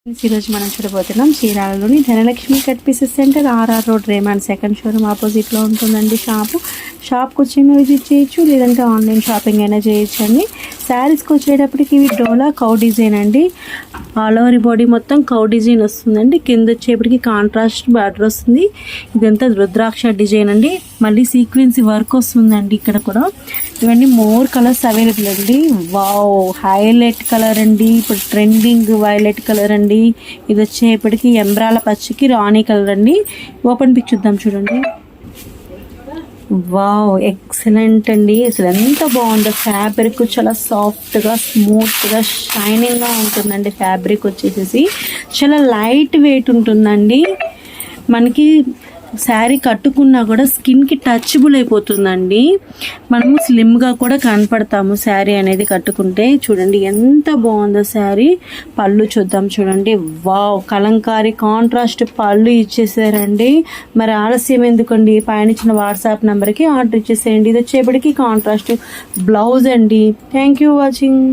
ఈరోజు మనం చూడబోతున్నాం చీరాలలోని Dhanalakshmi cut pieces centre RR road Raymond second showroom ఆపోజిట్లో ఉంటుందండి షాప్కి వచ్చి విజిట్ చేయొచ్చు, లేదంటే ఆన్లైన్ షాపింగ్ అయినా చేయొచ్చు అండి. శారీస్కి వచ్చేటప్పటికి ఇవి డోలా కౌ డిజైన్ అండి. ఆల్ ఓవర్ బాడీ మొత్తం కౌ డిజైన్ వస్తుందండి. కింద వచ్చేప్పటికి కాంట్రాస్ట్ బార్డర్ వస్తుంది. ఇదంతా రుద్రాక్ష డిజైన్ అండి. మళ్ళీ సీక్వెన్స్ వర్క్ వస్తుందండి ఇక్కడ కూడా. ఇవన్నీ మోర్ కలర్స్ అవైలబుల్ అండి. వావ్, హైలైట్ కలర్ అండి, ఇప్పుడు ట్రెండింగ్ వైలెట్ కలర్ అండి. ఇది వచ్చేప్పటికి ఎంబ్రాల పచ్చికి రాణి కలర్ అండి. ఓపెన్ పిక్ చూద్దాం చూడండి. వావ్, ఎక్సలెంట్ అండి. అసలు ఎంత బాగుందో ఫ్యాబ్రిక్, చాలా సాఫ్ట్గా స్మూత్గా షైనింగ్గా ఉంటుందండి. ఫ్యాబ్రిక్ వచ్చేసేసి చాలా లైట్ వెయిట్ ఉంటుందండి. మనకి శారీ కట్టుకున్నా కూడా స్కిన్కి టచబుల్ అయిపోతుందండి. మనము స్లిమ్గా కూడా కనపడతాము శారీ అనేది కట్టుకుంటే. చూడండి ఎంత బాగుందో శారీ. పళ్ళు చూద్దాం చూడండి. వావ్, కలంకారీ కాంట్రాస్ట్ పళ్ళు ఇచ్చేసారండి. మరి ఆలస్యం ఎందుకండి, పైన ఇచ్చిన వాట్సాప్ నెంబర్కి ఆర్డర్ ఇచ్చేసేయండి. ఇది వచ్చేప్పటికి కాంట్రాస్ట్ బ్లౌజ్ అండి. Thank you watching.